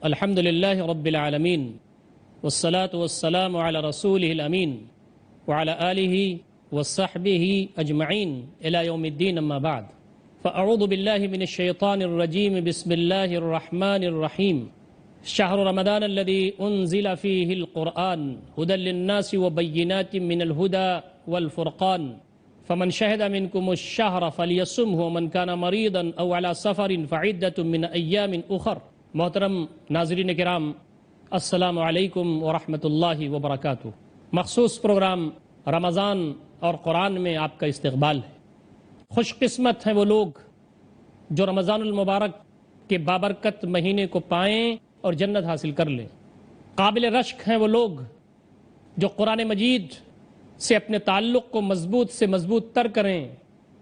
الحمد للہ رب العالمین والصلاة والسلام على رسوله الامین وعلى آلہ وصحبہ اجمعین الى یوم الدین اما بعد فاعوذ باللہ من الشیطان الرجیم بسم اللہ الرحمن الرحیم شہر رمضان الذي انزل فیہ القرآن ہدى للناس وبینات من الہدى والفرقان فمن شہد منکم الشہر فلیصمہ ومن کان مریضا او على سفر فعدۃ من ایام اخر۔ محترم ناظرین کرام، السلام علیکم ورحمۃ اللہ وبرکاتہ۔ مخصوص پروگرام رمضان اور قرآن میں آپ کا استقبال ہے۔ خوش قسمت ہیں وہ لوگ جو رمضان المبارک کے بابرکت مہینے کو پائیں اور جنت حاصل کر لیں۔ قابل رشک ہیں وہ لوگ جو قرآن مجید سے اپنے تعلق کو مضبوط سے مضبوط تر کریں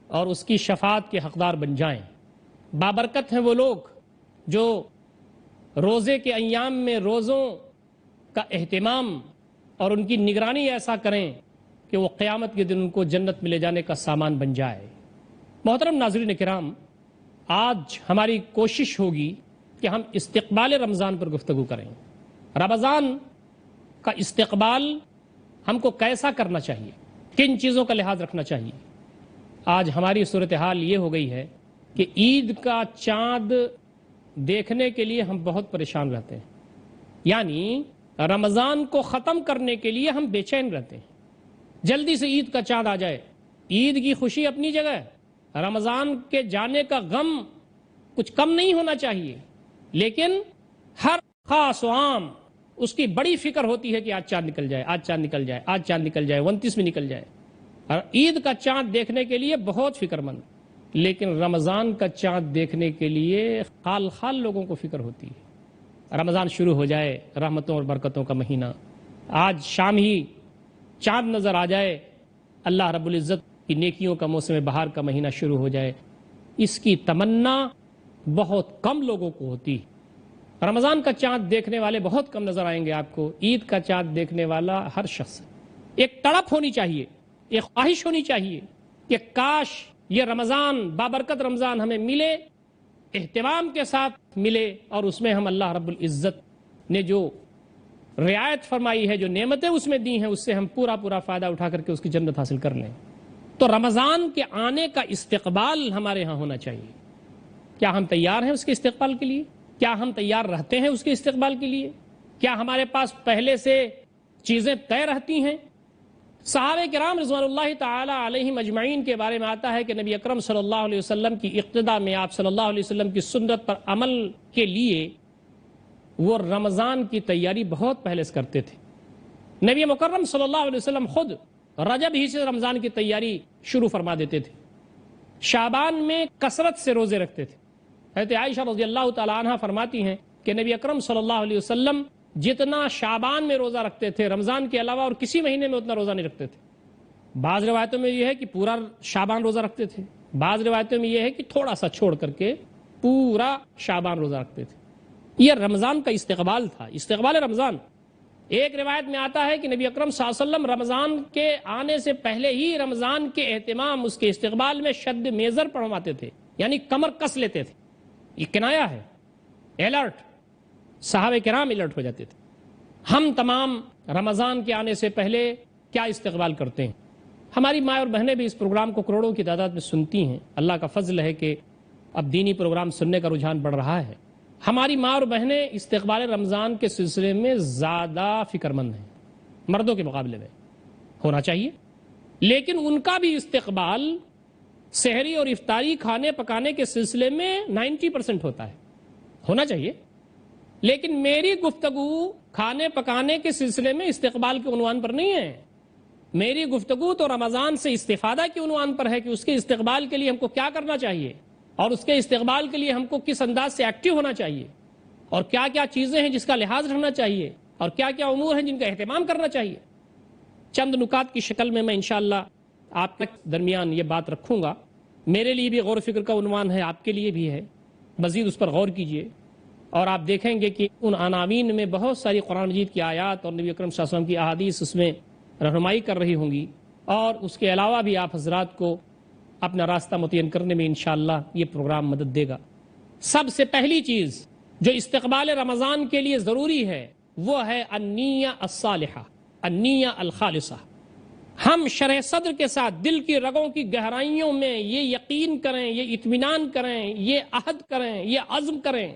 اور اس کی شفاعت کے حقدار بن جائیں۔ بابرکت ہیں وہ لوگ جو روزے کے ایام میں روزوں کا اہتمام اور ان کی نگرانی ایسا کریں کہ وہ قیامت کے دن ان کو جنت میں لے جانے کا سامان بن جائے۔ محترم ناظرین کرام، آج ہماری کوشش ہوگی کہ ہم استقبال رمضان پر گفتگو کریں۔ رمضان کا استقبال ہم کو کیسا کرنا چاہیے، کن چیزوں کا لحاظ رکھنا چاہیے۔ آج ہماری صورتحال یہ ہو گئی ہے کہ عید کا چاند دیکھنے کے لیے ہم بہت پریشان رہتے ہیں، یعنی رمضان کو ختم کرنے کے لیے ہم بے چین رہتے ہیں۔ جلدی سے عید کا چاند آ جائے۔ عید کی خوشی اپنی جگہ ہے، رمضان کے جانے کا غم کچھ کم نہیں ہونا چاہیے، لیکن ہر خاص و عام اس کی بڑی فکر ہوتی ہے کہ آج چاند نکل جائے، آج چاند نکل جائے، آج چاند نکل جائے، 29 میں نکل جائے۔ اور عید کا چاند دیکھنے کے لیے بہت فکر مند، لیکن رمضان کا چاند دیکھنے کے لیے خال خال لوگوں کو فکر ہوتی ہے۔ رمضان شروع ہو جائے، رحمتوں اور برکتوں کا مہینہ، آج شام ہی چاند نظر آ جائے، اللہ رب العزت کی نیکیوں کا موسم بہار کا مہینہ شروع ہو جائے، اس کی تمنا بہت کم لوگوں کو ہوتی ہے۔ رمضان کا چاند دیکھنے والے بہت کم نظر آئیں گے آپ کو، عید کا چاند دیکھنے والا ہر شخص۔ ایک تڑپ ہونی چاہیے، ایک خواہش ہونی چاہیے کہ کاش یہ رمضان، بابرکت رمضان ہمیں ملے، اہتمام کے ساتھ ملے، اور اس میں ہم اللہ رب العزت نے جو رعایت فرمائی ہے، جو نعمتیں اس میں دی ہیں، اس سے ہم پورا فائدہ اٹھا کر کے اس کی جنت حاصل کر لیں۔ تو رمضان کے آنے کا استقبال ہمارے ہاں ہونا چاہیے۔ کیا ہم تیار ہیں اس کے استقبال کے لیے؟ کیا ہم تیار رہتے ہیں اس کے استقبال کے لیے؟ کیا ہمارے پاس پہلے سے چیزیں طے رہتی ہیں؟ صحابہ کرام رضوان اللہ تعالی علیہم اجمعین کے بارے میں آتا ہے کہ نبی اکرم صلی اللہ علیہ وسلم کی اقتداء میں، آپ صلی اللہ علیہ وسلم کی سنت پر عمل کے لیے وہ رمضان کی تیاری بہت پہلے سے کرتے تھے۔ نبی مکرم صلی اللہ علیہ وسلم خود رجب ہی سے رمضان کی تیاری شروع فرما دیتے تھے۔ شعبان میں کثرت سے روزے رکھتے تھے۔ حضرت عائشہ رضی اللہ تعالی عنہ فرماتی ہیں کہ نبی اکرم صلی اللہ علیہ وسلم جتنا شعبان میں روزہ رکھتے تھے، رمضان کے علاوہ اور کسی مہینے میں اتنا روزہ نہیں رکھتے تھے۔ بعض روایتوں میں یہ ہے کہ پورا شعبان روزہ رکھتے تھے، بعض روایتوں میں یہ ہے کہ تھوڑا سا چھوڑ کر کے پورا شعبان روزہ رکھتے تھے۔ یہ رمضان کا استقبال تھا، استقبال رمضان۔ ایک روایت میں آتا ہے کہ نبی اکرم صلی اللہ علیہ وسلم رمضان کے آنے سے پہلے ہی رمضان کے اہتمام، اس کے استقبال میں شد میزر پڑھواتے تھے، یعنی کمر کس لیتے تھے۔ یہ کنایا ہے، الرٹ، صحابہ کرام الرٹ ہو جاتے تھے۔ ہم تمام رمضان کے آنے سے پہلے کیا استقبال کرتے ہیں؟ ہماری ماں اور بہنیں بھی اس پروگرام کو کروڑوں کی تعداد میں سنتی ہیں۔ اللہ کا فضل ہے کہ اب دینی پروگرام سننے کا رجحان بڑھ رہا ہے۔ ہماری ماں اور بہنیں استقبال رمضان کے سلسلے میں زیادہ فکر مند ہیں، مردوں کے مقابلے میں ہونا چاہیے، لیکن ان کا بھی استقبال سحری اور افطاری کھانے پکانے کے سلسلے میں 90% ہوتا ہے، ہونا چاہیے۔ لیکن میری گفتگو کھانے پکانے کے سلسلے میں استقبال کے عنوان پر نہیں ہے. میری گفتگو تو رمضان سے استفادہ کے عنوان پر ہے کہ اس کے استقبال کے لیے ہم کو کیا کرنا چاہیے اور اس کے استقبال کے لیے ہم کو کس انداز سے ایکٹیو ہونا چاہیے اور کیا کیا چیزیں ہیں جس کا لحاظ رکھنا چاہیے اور کیا کیا امور ہیں جن کا اہتمام کرنا چاہیے. چند نکات کی شکل میں انشاءاللہ آپ کے درمیان یہ بات رکھوں گا. میرے لیے بھی غور و فکر کا عنوان ہے, آپ کے لیے بھی ہے, مزید اس پر غور کیجئے اور آپ دیکھیں گے کہ ان عناوین میں بہت ساری قرآن مجید کی آیات اور نبی اکرم صلی اللہ علیہ وسلم کی احادیث اس میں رہنمائی کر رہی ہوں گی, اور اس کے علاوہ بھی آپ حضرات کو اپنا راستہ متعین کرنے میں انشاءاللہ یہ پروگرام مدد دے گا. سب سے پہلی چیز جو استقبال رمضان کے لیے ضروری ہے وہ ہے النیہ الصالحہ, النیہ الخالصہ. ہم شرح صدر کے ساتھ دل کی رگوں کی گہرائیوں میں یہ یقین کریں, یہ اطمینان کریں, یہ عہد کریں, یہ عزم کریں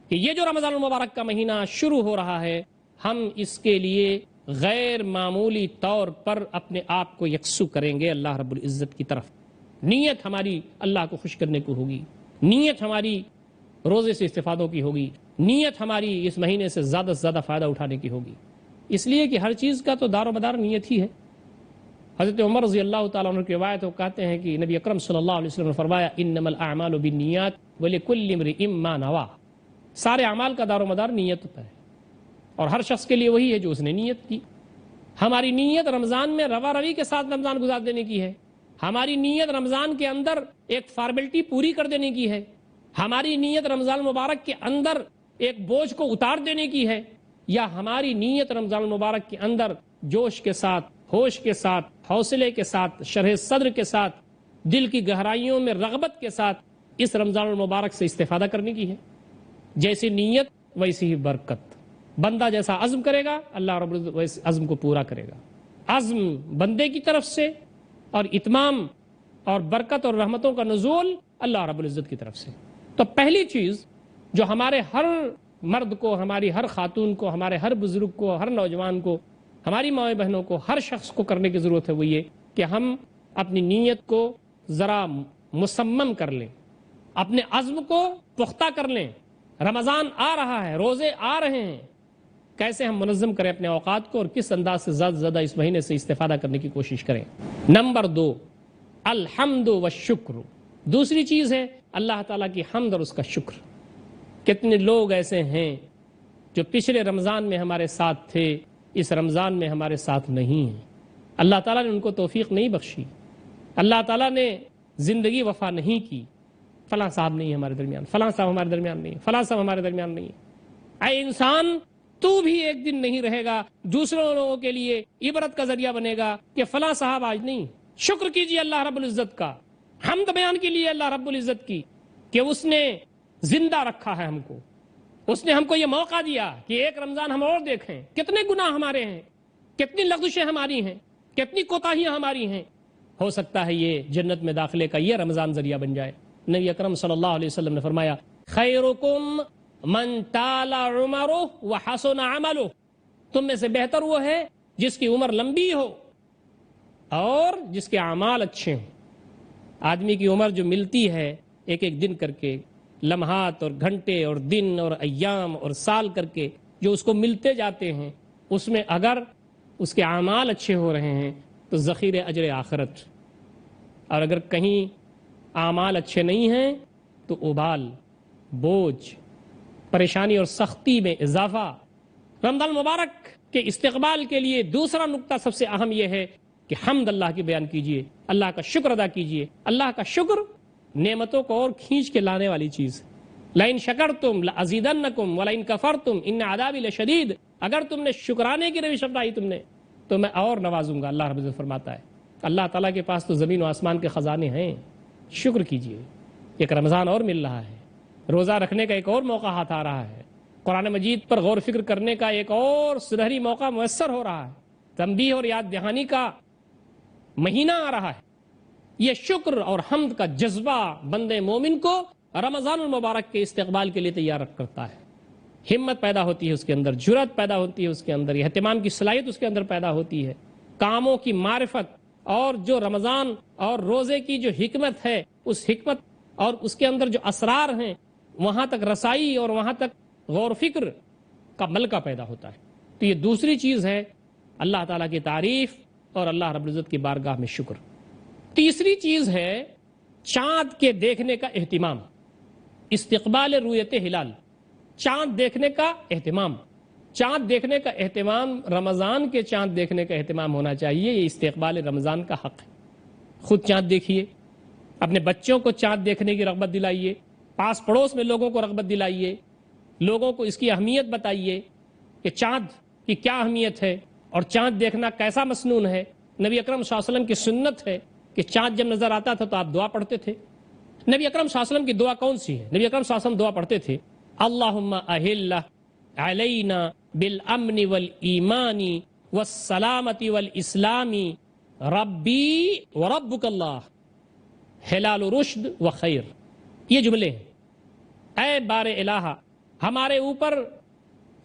کہ یہ جو رمضان المبارک کا مہینہ شروع ہو رہا ہے ہم اس کے لیے غیر معمولی طور پر اپنے آپ کو یکسو کریں گے اللہ رب العزت کی طرف. نیت ہماری اللہ کو خوش کرنے کو ہوگی, نیت ہماری روزے سے استفادوں کی ہوگی, نیت ہماری اس مہینے سے زیادہ فائدہ اٹھانے کی ہوگی. اس لیے کہ ہر چیز کا تو دار و مدار نیت ہی ہے. حضرت عمر رضی اللہ تعالیٰ عنہ کی روایت وہ کہتے ہیں کہ نبی اکرم صلی اللہ علیہ وسلم نے فرمایا انما الاعمال بالنیات ولکل امرئ ما نوى. سارے اعمال کا دار و مدار نیت ہوتا ہے اور ہر شخص کے لیے وہی ہے جو اس نے نیت کی. ہماری نیت رمضان میں روا روی کے ساتھ رمضان گزار دینے کی ہے, ہماری نیت رمضان کے اندر ایک فارمیلٹی پوری کر دینے کی ہے, ہماری نیت رمضان مبارک کے اندر ایک بوجھ کو اتار دینے کی ہے, یا ہماری نیت رمضان مبارک کے اندر جوش کے ساتھ, ہوش کے ساتھ, حوصلے کے ساتھ, شرح صدر کے ساتھ, دل کی گہرائیوں میں رغبت کے ساتھ اس رمضان المبارک سے استفادہ کرنے کی ہے. جیسی نیت ویسی ہی برکت. بندہ جیسا عزم کرے گا اللہ رب العزت ویسے عزم کو پورا کرے گا. عزم بندے کی طرف سے اور اتمام اور برکت اور رحمتوں کا نزول اللہ رب العزت کی طرف سے. تو پہلی چیز جو ہمارے ہر مرد کو, ہماری ہر خاتون کو, ہمارے ہر بزرگ کو, ہر نوجوان کو, ہماری ماؤں بہنوں کو, ہر شخص کو کرنے کی ضرورت ہے وہ یہ کہ ہم اپنی نیت کو ذرا مصمم کر لیں, اپنے عزم کو پختہ کر لیں. رمضان آ رہا ہے, روزے آ رہے ہیں, کیسے ہم منظم کریں اپنے اوقات کو اور کس انداز سے زیادہ سے زیادہ اس مہینے سے استفادہ کرنے کی کوشش کریں. نمبر 2 الحمد والشکر. دوسری چیز ہے اللہ تعالیٰ کی حمد اور اس کا شکر. کتنے لوگ ایسے ہیں جو پچھلے رمضان میں ہمارے ساتھ تھے, اس رمضان میں ہمارے ساتھ نہیں ہیں. اللہ تعالیٰ نے ان کو توفیق نہیں بخشی, اللہ تعالیٰ نے زندگی وفا نہیں کی. فلاں صاحب نہیں ہے ہمارے درمیان, فلاں صاحب ہمارے درمیان نہیں ہے, فلاں صاحب ہمارے درمیان نہیں ہے. اے انسان, تو بھی ایک دن نہیں رہے گا, دوسروں لوگوں کے لیے عبرت کا ذریعہ بنے گا کہ فلاں صاحب آج نہیں. شکر کیجیے اللہ رب العزت کا, حمد بیان کے لیے اللہ رب العزت کی کہ اس نے زندہ رکھا ہے ہم کو, اس نے ہم کو یہ موقع دیا کہ ایک رمضان ہم اور دیکھیں. کتنے گناہ ہمارے ہیں, کتنی لغزشیں ہماری ہیں, کتنی کوتاہیاں ہماری ہیں. ہو سکتا ہے یہ جنت میں داخلے کا یہ رمضان ذریعہ بن جائے. نبی اکرم صلی اللہ علیہ وسلم نے فرمایا خیرکم من طال عمرہ وحسن عملہ. تم میں سے بہتر وہ ہے جس کی عمر لمبی ہو اور جس کے اعمال اچھے ہوں. آدمی کی عمر جو ملتی ہے ایک ایک دن کر کے, لمحات اور گھنٹے اور دن اور ایام اور سال کر کے جو اس کو ملتے جاتے ہیں, اس میں اگر اس کے اعمال اچھے ہو رہے ہیں تو ذخیرہ اجر آخرت, اور اگر کہیں اعمال اچھے نہیں ہیں تو ابال, بوجھ, پریشانی اور سختی میں اضافہ. رمضان مبارک کے استقبال کے لیے دوسرا نقطہ سب سے اہم یہ ہے کہ حمد اللہ کی بیان کیجئے, اللہ کا شکر ادا کیجئے. اللہ کا شکر نعمتوں کو اور کھینچ کے لانے والی چیز. لئن شکرتم لازیدنکم ولئن کفرتم ان عذابی لشدید. اگر تم نے شکرانے کی روش اپنائی تم نے تو میں اور نوازوں گا, اللہ رب العزت فرماتا ہے. اللہ تعالیٰ کے پاس تو زمین و آسمان کے خزانے ہیں. شکر کیجئے, ایک رمضان اور مل رہا ہے, روزہ رکھنے کا ایک اور موقع ہاتھ آ رہا ہے, قرآن مجید پر غور و فکر کرنے کا ایک اور سنہری موقع میسر ہو رہا ہے, تنبیہ اور یاد دہانی کا مہینہ آ رہا ہے. یہ شکر اور حمد کا جذبہ بندے مومن کو رمضان المبارک کے استقبال کے لیے تیار کرتا ہے. ہمت پیدا ہوتی ہے اس کے اندر, جرأت پیدا ہوتی ہے اس کے اندر, اہتمام کی صلاحیت اس کے اندر پیدا ہوتی ہے, کاموں کی معرفت اور جو رمضان اور روزے کی جو حکمت ہے اس حکمت اور اس کے اندر جو اسرار ہیں وہاں تک رسائی اور وہاں تک غور و فکر کا ملکہ پیدا ہوتا ہے۔ تو یہ دوسری چیز ہے اللہ تعالیٰ کی تعریف اور اللہ رب العزت کی بارگاہ میں شکر۔ تیسری چیز ہے چاند کے دیکھنے کا اہتمام، استقبال رؤیت ہلال، چاند دیکھنے کا اہتمام۔ چاند دیکھنے کا اہتمام، رمضان کے چاند دیکھنے کا اہتمام ہونا چاہیے، یہ استقبال رمضان کا حق ہے۔ خود چاند دیکھیے، اپنے بچوں کو چاند دیکھنے کی رغبت دلائیے، پاس پڑوس میں لوگوں کو رغبت دلائیے، لوگوں کو اس کی اہمیت بتائیے کہ چاند کی کیا اہمیت ہے اور چاند دیکھنا کیسا مسنون ہے۔ نبی اکرم صلی اللہ علیہ وسلم کی سنت ہے کہ چاند جب نظر آتا تھا تو آپ دعا پڑھتے تھے۔ نبی اکرم صلی اللہ علیہ وسلم کی دعا کون سی ہے؟ نبی اکرم صلی اللہ علیہ وسلم دعا پڑھتے تھے اللہم اہل علینا بالامن والایمان والسلامت والاسلام ربی وربک اللہ ہلال رشد و خیر۔ یہ جملے ہیں، اے بار الہ ہمارے اوپر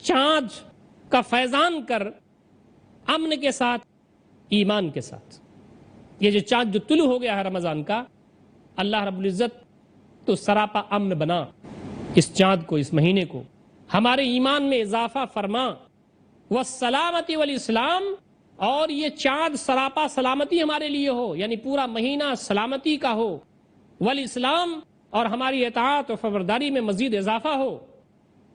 چاند کا فیضان کر، امن کے ساتھ، ایمان کے ساتھ۔ یہ جو چاند جو طلوع ہو گیا ہے رمضان کا، اللہ رب العزت تو سراپا امن بنا اس چاند کو، اس مہینے کو، ہمارے ایمان میں اضافہ فرما، والسلامتی والاسلام، اور یہ چاند سراپا سلامتی ہمارے لیے ہو، یعنی پورا مہینہ سلامتی کا ہو، والاسلام، اور ہماری اطاعت و فرمانبرداری میں مزید اضافہ ہو۔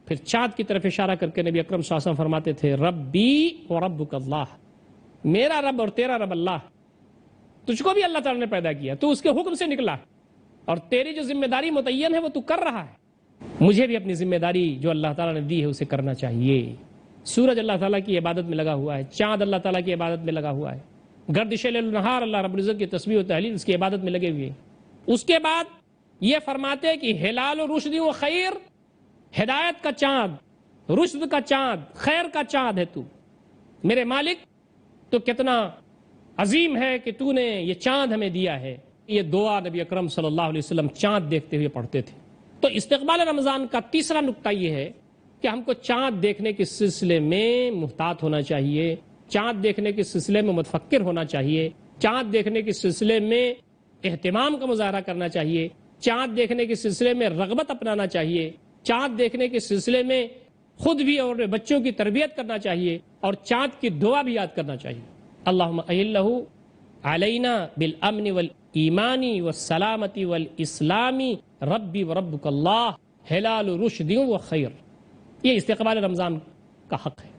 پھر چاند کی طرف اشارہ کر کے نبی اکرم صلی اللہ علیہ وسلم فرماتے تھے ربی و ربک اللہ، میرا رب اور تیرا رب اللہ، تجھ کو بھی اللہ تعالیٰ نے پیدا کیا، تو اس کے حکم سے نکلا، اور تیری جو ذمہ داری متعین ہے وہ تو کر رہا ہے، مجھے بھی اپنی ذمہ داری جو اللہ تعالیٰ نے دی ہے اسے کرنا چاہیے۔ سورج اللہ تعالیٰ کی عبادت میں لگا ہوا ہے، چاند اللہ تعالیٰ کی عبادت میں لگا ہوا ہے، گردش لیل و نہار اللہ رب العزت کی تسبیح و تحلیل اس کی عبادت میں لگے ہوئے۔ اس کے بعد یہ فرماتے کہ ہلال و رشد و خیر، ہدایت کا چاند، رشد کا چاند، خیر کا چاند ہے تو میرے مالک، تو کتنا عظیم ہے کہ تو نے یہ چاند ہمیں دیا ہے۔ یہ دعا نبی اکرم صلی اللہ علیہ وسلم چاند دیکھتے ہوئے پڑھتے تھے۔ تو استقبال رمضان کا تیسرا نقطہ یہ ہے کہ ہم کو چاند دیکھنے کے سلسلے میں محتاط ہونا چاہیے، چاند دیکھنے کے سلسلے میں متفکر ہونا چاہیے، چاند دیکھنے کے سلسلے میں اہتمام کا مظاہرہ کرنا چاہیے، چاند دیکھنے کے سلسلے میں رغبت اپنانا چاہیے، چاند دیکھنے کے سلسلے میں خود بھی اور بچوں کی تربیت کرنا چاہیے، اور چاند کی دعا بھی یاد کرنا چاہیے۔ اللہم اہلہ علینا بالامن والایمان والسلامت والاسلام ربی وربک اللہ ہلال رشد و خیر۔ یہ استقبال رمضان کا حق ہے۔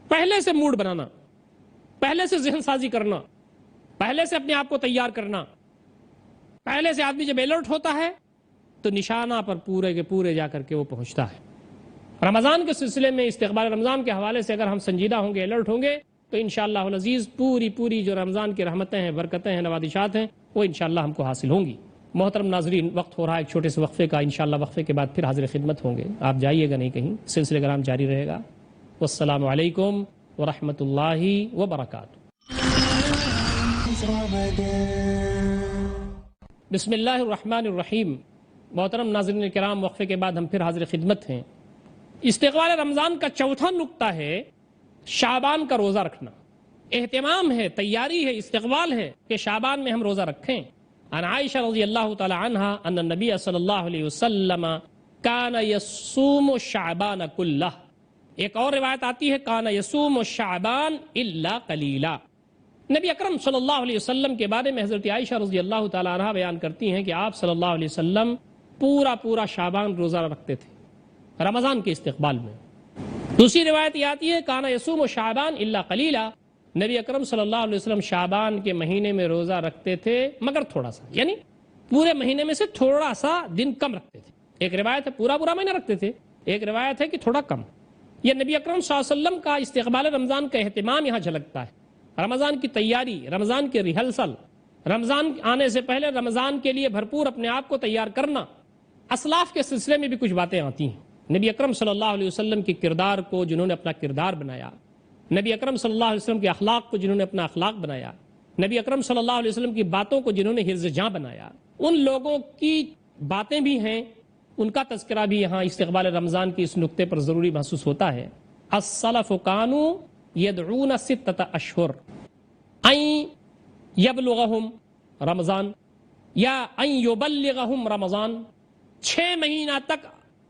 پہلے سے موڈ بنانا، پہلے سے ذہن سازی کرنا، پہلے سے اپنے آپ کو تیار کرنا، پہلے سے آدمی جب الرٹ ہوتا ہے تو نشانہ پر پورے کے پورے جا کر کے وہ پہنچتا ہے۔ رمضان کے سلسلے میں استقبال رمضان کے حوالے سے اگر ہم سنجیدہ ہوں گے، الرٹ ہوں گے، تو انشاءاللہ العزیز پوری جو رمضان کی رحمتیں ہیں، برکتیں ہیں، نوازشات ہیں، وہ انشاءاللہ ہم کو حاصل ہوں گی۔ محترم ناظرین، وقت ہو رہا ہے ایک چھوٹے سے وقفے کا، انشاءاللہ وقفے کے بعد پھر حاضر خدمت ہوں گے، آپ جائیے گا نہیں کہیں، سلسلہ کرام جاری رہے گا۔ والسلام علیکم ورحمۃ اللہ وبرکاتہ۔ بسم اللہ الرحمن الرحیم۔ محترم ناظرین کرام، وقفے کے بعد ہم پھر حاضر خدمت ہیں۔ استقبال رمضان کا چوتھا نقطہ ہے شعبان کا روزہ رکھنا۔ اہتمام ہے، تیاری ہے، استقبال ہے کہ شعبان میں ہم روزہ رکھیں۔ عن عائشہ رضی اللہ تعالی عنہا ان النبی صلی اللہ علیہ وسلم کان یصوم شعبان کلہ۔ ایک اور روایت آتی ہے کان یصوم شعبان الا قلیلا۔ نبی اکرم صلی اللہ علیہ وسلم کے بارے میں حضرت عائشہ رضی اللہ تعالی عنہا بیان کرتی ہیں کہ آپ صلی اللہ علیہ وسلم پورا شعبان روزہ رکھتے تھے رمضان کے استقبال میں۔ دوسری روایت یہ آتی ہے کانا یصوم شعبان الا قلیلا، نبی اکرم صلی اللہ علیہ وسلم شعبان کے مہینے میں روزہ رکھتے تھے مگر تھوڑا سا، یعنی پورے مہینے میں سے تھوڑا سا دن کم رکھتے تھے۔ ایک روایت ہے پورا مہینہ رکھتے تھے، ایک روایت ہے کہ تھوڑا کم۔ یہ نبی اکرم صلی اللہ علیہ وسلم کا استقبال رمضان کا اہتمام یہاں جھلکتا ہے۔ رمضان کی تیاری، رمضان کی ریہرسل، رمضان آنے سے پہلے رمضان کے لیے بھرپور اپنے آپ کو تیار کرنا۔ اسلاف کے سلسلے میں بھی کچھ باتیں آتی ہیں۔ نبی اکرم صلی اللہ علیہ وسلم کے کردار کو جنہوں نے اپنا کردار بنایا، نبی اکرم صلی اللہ علیہ وسلم کے اخلاق کو جنہوں نے اپنا اخلاق بنایا، نبی اکرم صلی اللہ علیہ وسلم کی باتوں کو جنہوں نے حفظ جاں بنایا، ان لوگوں کی باتیں بھی ہیں، ان کا تذکرہ بھی یہاں استقبال رمضان کی اس نقطے پر ضروری محسوس ہوتا ہے۔ السلف کانوا یدعون ستۃ اشہر ان یبلغہم رمضان یا ان یبلغہم رمضان، 6 مہینہ تک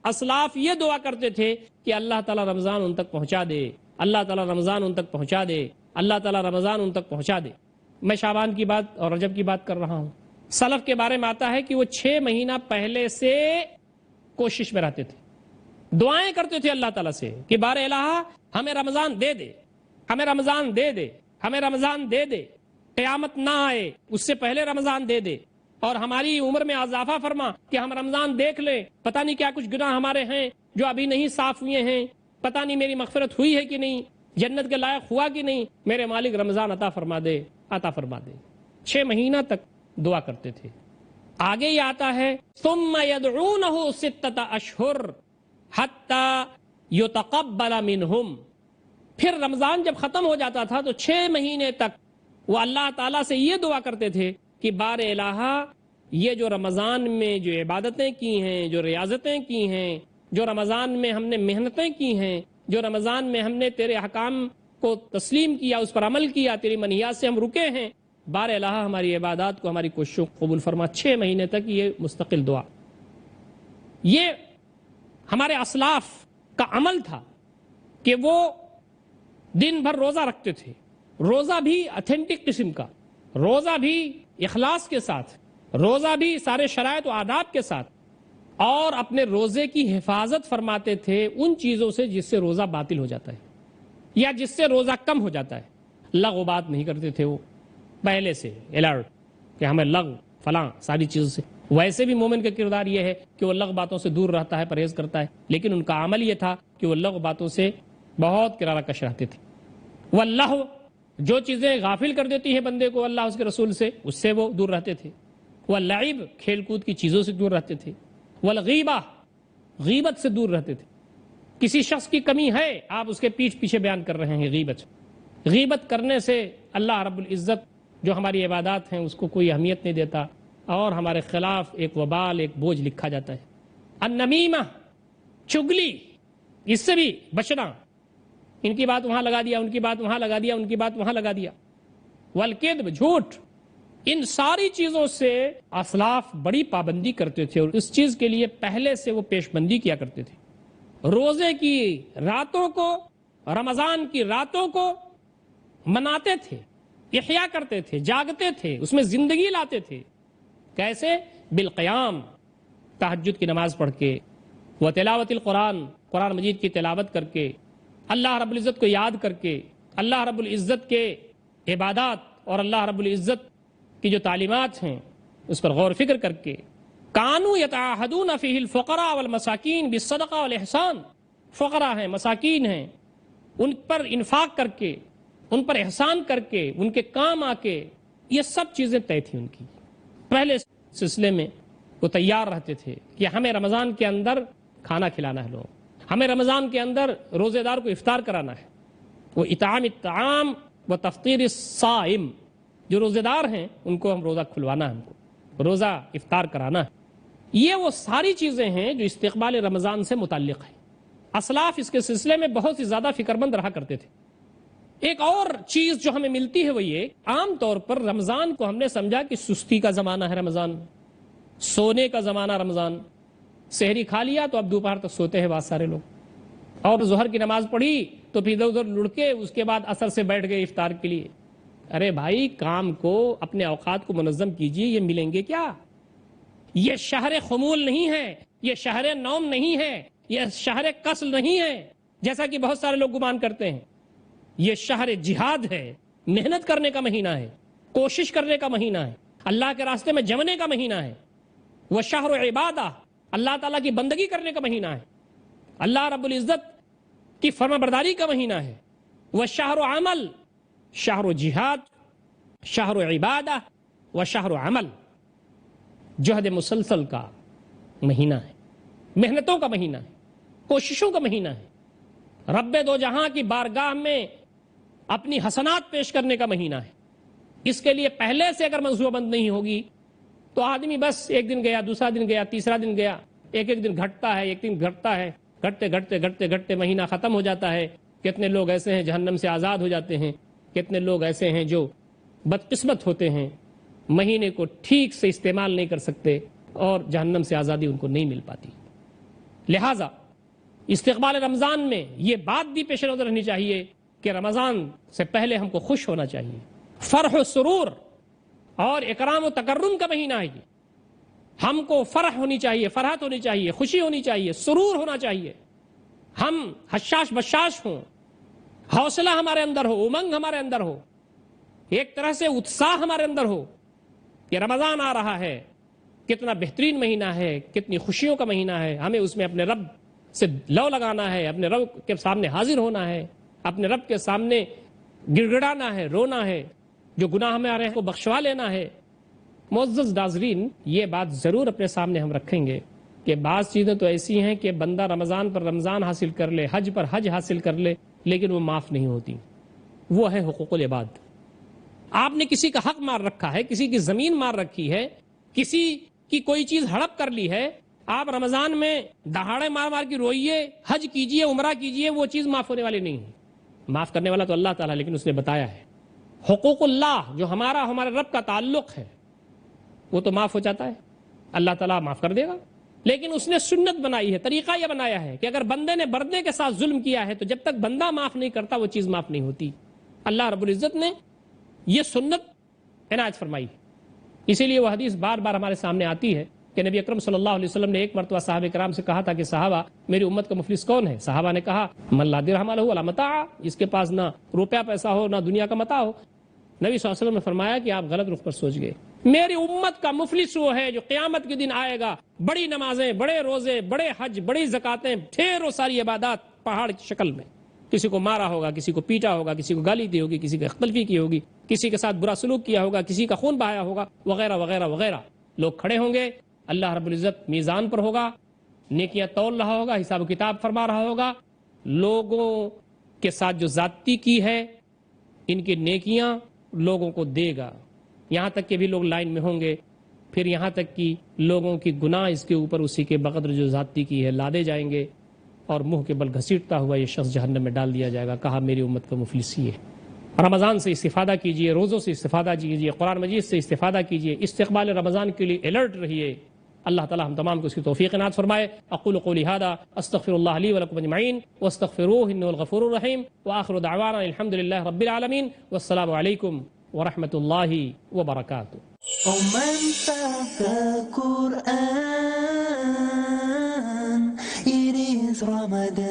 اسلاف یہ دعا کرتے تھے کہ اللہ تعالیٰ رمضان ان تک پہنچا دے، اللہ تعالیٰ رمضان ان تک پہنچا دے، اللہ تعالیٰ رمضان ان تک پہنچا دے۔ میں شعبان کی بات اور رجب کی بات کر رہا ہوں۔ سلف کے بارے میں آتا ہے کہ وہ 6 مہینہ پہلے سے کوشش میں رہتے تھے، دعائیں کرتے تھے اللہ تعالیٰ سے کہ بار الہ ہمیں رمضان دے دے، ہمیں رمضان دے دے، ہمیں رمضان دے دے، قیامت نہ آئے اس سے پہلے رمضان دے دے، اور ہماری عمر میں اضافہ فرما کہ ہم رمضان دیکھ لیں، پتہ نہیں کیا کچھ گناہ ہمارے ہیں جو ابھی نہیں صاف ہوئے ہیں، پتہ نہیں میری مغفرت ہوئی ہے کہ نہیں، جنت کے لائق ہوا کہ نہیں، میرے مالک رمضان عطا فرما دے، عطا فرما دے۔ 6 مہینہ تک دعا کرتے تھے۔ آگے یہ آتا ہے ثم يدعونه 6 اشہر حتی یتقبل منہم، پھر رمضان جب ختم ہو جاتا تھا تو 6 مہینے تک وہ اللہ تعالیٰ سے یہ دعا کرتے تھے کہ بار الہ یہ جو رمضان میں جو عبادتیں کی ہیں، جو ریاضتیں کی ہیں، جو رمضان میں ہم نے محنتیں کی ہیں، جو رمضان میں ہم نے تیرے احکام کو تسلیم کیا، اس پر عمل کیا، تیری منہیات سے ہم رکے ہیں، بار الہ ہماری عبادات کو، ہماری کوششوں کو قبول فرما۔ 6 مہینے تک یہ مستقل دعا، یہ ہمارے اسلاف کا عمل تھا کہ وہ دن بھر روزہ رکھتے تھے، روزہ بھی اتھینٹک قسم کا، روزہ بھی اخلاص کے ساتھ، روزہ بھی سارے شرائط و آداب کے ساتھ، اور اپنے روزے کی حفاظت فرماتے تھے ان چیزوں سے جس سے روزہ باطل ہو جاتا ہے یا جس سے روزہ کم ہو جاتا ہے۔ لغو بات نہیں کرتے تھے وہ پہلے سے الرٹ کہ ہمیں لغو فلاں ساری چیزوں سے۔ ویسے بھی مومن کا کردار یہ ہے کہ وہ لغو باتوں سے دور رہتا ہے، پرہیز کرتا ہے، لیکن ان کا عمل یہ تھا کہ وہ لغو باتوں سے بہت کرارہ کش رہتے تھے۔ واللہو جو چیزیں غافل کر دیتی ہیں بندے کو اللہ اس کے رسول سے، اس سے وہ دور رہتے تھے۔ واللعب کھیل کود کی چیزوں سے دور رہتے تھے۔ والغیبہ غیبت سے دور رہتے تھے۔ کسی شخص کی کمی ہے، آپ اس کے پیچھے بیان کر رہے ہیں، غیبت کرنے سے اللہ رب العزت جو ہماری عبادات ہیں اس کو کوئی اہمیت نہیں دیتا، اور ہمارے خلاف ایک وبال، ایک بوجھ لکھا جاتا ہے۔ النمیمہ چگلی، اس سے بھی بچنا، ان کی بات وہاں لگا دیا، ان کی بات وہاں لگا دیا، ان کی بات وہاں لگا دیا۔ والکذب جھوٹ، ان ساری چیزوں سے اسلاف بڑی پابندی کرتے تھے، اور اس چیز کے لیے پہلے سے وہ پیش بندی کیا کرتے تھے۔ روزے کی راتوں کو، رمضان کی راتوں کو مناتے تھے، احیا کرتے تھے، جاگتے تھے، اس میں زندگی لاتے تھے۔ کیسے؟ بالقیام، تہجد کی نماز پڑھ کے، و تلاوت القرآن، قرآن مجید کی تلاوت کر کے، اللہ رب العزت کو یاد کر کے، اللہ رب العزت کے عبادات اور اللہ رب العزت کی جو تعلیمات ہیں اس پر غور فکر کر کے۔ کانوا یتعاہدون فیہ الفقراء والمساکین بالصدقہ والاحسان، فقراء ہیں، مساکین ہیں، ان پر انفاق کر کے، ان پر احسان کر کے، ان کے کام آ کے، یہ سب چیزیں طے تھیں ان کی۔ پہلے سلسلے میں وہ تیار رہتے تھے کہ ہمیں رمضان کے اندر کھانا کھلانا ہے، لوگ ہمیں رمضان کے اندر روزے دار کو افطار کرانا ہے۔ وہ اطعام الطعام و تفطیر الصائم، جو روزے دار ہیں ان کو ہم روزہ کھلوانا ہے، ہم کو روزہ افطار کرانا ہے۔ یہ وہ ساری چیزیں ہیں جو استقبال رمضان سے متعلق ہیں۔ اسلاف اس کے سلسلے میں بہت ہی زیادہ فکر مند رہا کرتے تھے۔ ایک اور چیز جو ہمیں ملتی ہے وہ یہ، عام طور پر رمضان کو ہم نے سمجھا کہ سستی کا زمانہ ہے، رمضان سونے کا زمانہ، رمضان سحری کھا لیا تو اب دوپہر تک سوتے ہیں بہت سارے لوگ، اور ظہر کی نماز پڑھی تو پھر ادھر ادھر لڑکے اس کے بعد عصر سے بیٹھ گئے افطار کے لیے۔ ارے بھائی، کام کو، اپنے اوقات کو منظم کیجئے، یہ ملیں گے کیا؟ یہ شہر خمول نہیں ہے، یہ شہر نوم نہیں ہے، یہ شہر کسل نہیں ہے جیسا کہ بہت سارے لوگ گمان کرتے ہیں۔ یہ شہر جہاد ہے، محنت کرنے کا مہینہ ہے، کوشش کرنے کا مہینہ ہے، اللہ کے راستے میں جمنے کا مہینہ ہے۔ وہ شہر عبادہ، اللہ تعالیٰ کی بندگی کرنے کا مہینہ ہے، اللہ رب العزت کی فرما برداری کا مہینہ ہے۔ وہ شہر عمل، شہر جہاد، شہر عبادہ و شہر عمل، جہد مسلسل کا مہینہ ہے، محنتوں کا مہینہ ہے، کوششوں کا مہینہ ہے، رب دو جہاں کی بارگاہ میں اپنی حسنات پیش کرنے کا مہینہ ہے۔ اس کے لیے پہلے سے اگر منصوبہ بند نہیں ہوگی تو آدمی بس ایک دن گیا، دوسرا دن گیا، تیسرا دن گیا، ایک دن گھٹتا ہے، ایک دن گھٹتا ہے، گھٹتے گھٹتے گھٹتے گھٹتے مہینہ ختم ہو جاتا ہے۔ کتنے لوگ ایسے ہیں جہنم سے آزاد ہو جاتے ہیں، کتنے لوگ ایسے ہیں جو بدقسمت ہوتے ہیں، مہینے کو ٹھیک سے استعمال نہیں کر سکتے اور جہنم سے آزادی ان کو نہیں مل پاتی۔ لہٰذا استقبال رمضان میں یہ بات بھی پیش نظر رہنی چاہیے کہ رمضان سے پہلے ہم کو خوش ہونا چاہیے. فرح و سرور اور اکرام و تکرم کا مہینہ ہے یہ. ہم کو فرح ہونی چاہیے، فرحت ہونی چاہیے، خوشی ہونی چاہیے، سرور ہونا چاہیے. ہم حشاش بشاش ہوں، حوصلہ ہمارے اندر ہو، امنگ ہمارے اندر ہو، ایک طرح سے اتساہ ہمارے اندر ہو کہ رمضان آ رہا ہے، کتنا بہترین مہینہ ہے، کتنی خوشیوں کا مہینہ ہے. ہمیں اس میں اپنے رب سے لو لگانا ہے، اپنے رب کے سامنے حاضر ہونا ہے، اپنے رب کے سامنے گڑ گڑانا ہے، رونا ہے، جو گناہ ہمارے ہیں کو بخشوا لینا ہے. معزز ناظرین، یہ بات ضرور اپنے سامنے ہم رکھیں گے کہ بعض چیزیں تو ایسی ہیں کہ بندہ رمضان پر رمضان حاصل کر لے، حج پر حج حاصل کر لے، لیکن وہ معاف نہیں ہوتی. وہ ہے حقوق العباد. آپ نے کسی کا حق مار رکھا ہے، کسی کی زمین مار رکھی ہے، کسی کی کوئی چیز ہڑپ کر لی ہے، آپ رمضان میں دہاڑے مار مار کے روئیے، حج کیجئے، عمرہ کیجئے، وہ چیز معاف ہونے والی نہیں ہے. معاف کرنے والا تو اللہ تعالیٰ، لیکن اس نے بتایا ہے حقوق اللہ جو ہمارے رب کا تعلق ہے وہ تو معاف ہو جاتا ہے، اللہ تعالیٰ معاف کر دے گا. لیکن اس نے سنت بنائی ہے، طریقہ یہ بنایا ہے کہ اگر بندے نے بردے کے ساتھ ظلم کیا ہے تو جب تک بندہ معاف نہیں کرتا وہ چیز معاف نہیں ہوتی. اللہ رب العزت نے یہ سنت عنایت فرمائی. اسی لیے وہ حدیث بار بار ہمارے سامنے آتی ہے کہ نبی اکرم صلی اللہ علیہ وسلم نے ایک مرتبہ صحابہ کرام سے کہا تھا کہ صحابہ میری امت کا مفلس کون ہے؟ صحابہ نے کہا من لا درہم لہ ولا متاع، اس کے پاس نہ روپیہ پیسہ ہو نہ دنیا کا متاع ہو. نبی صلی اللہ علیہ وسلم نے فرمایا کہ آپ غلط رخ پر سوچ گئے. میری امت کا مفلس وہ ہے جو قیامت کے دن آئے گا، بڑی نمازیں، بڑے روزے، بڑے حج، بڑی زکاتیں، ڈھیروں ساری عبادات پہاڑ کی شکل میں. کسی کو مارا ہوگا، کسی کو پیٹا ہوگا، کسی کو گالی دی ہوگی، کسی کو تلفی کی ہوگی، کسی کے ساتھ برا سلوک کیا ہوگا، کسی کا خون بہایا ہوگا، وغیرہ وغیرہ وغیرہ. لوگ کھڑے ہوں گے، اللہ رب العزت میزان پر ہوگا، نیکیاں تول رہا ہوگا، حساب و کتاب فرما رہا ہوگا. لوگوں کے ساتھ جو زیادتی کی ہے ان کی نیکیاں لوگوں کو دے گا، یہاں تک کہ بھی لوگ لائن میں ہوں گے. پھر یہاں تک کہ لوگوں کی گناہ اس کے اوپر اسی کے بقدر جو زیادتی کی ہے لادے جائیں گے، اور منہ کے بل گھسیٹتا ہوا یہ شخص جہنم میں ڈال دیا جائے گا. کہا میری امت کا مفلس یہ ہے. رمضان سے استفادہ کیجئے، روزوں سے استفادہ کیجئے، قرآن مجید سے استفادہ کیجئے، استقبال رمضان کے لیے الرٹ رہیے. اللہ تعالی ہم تمام کو اس کی توفیق عنایت فرمائے. اقول قولی ھذا استغفر اللہ لی ولکم اجمعین واستغفروہ انہ الغفور الرحیم وآخر دعوانا الحمد للہ رب العالمین والسلام علیکم ورحمۃ اللہ وبرکاتہ. ومن فهم the Quran, it is Ramadan.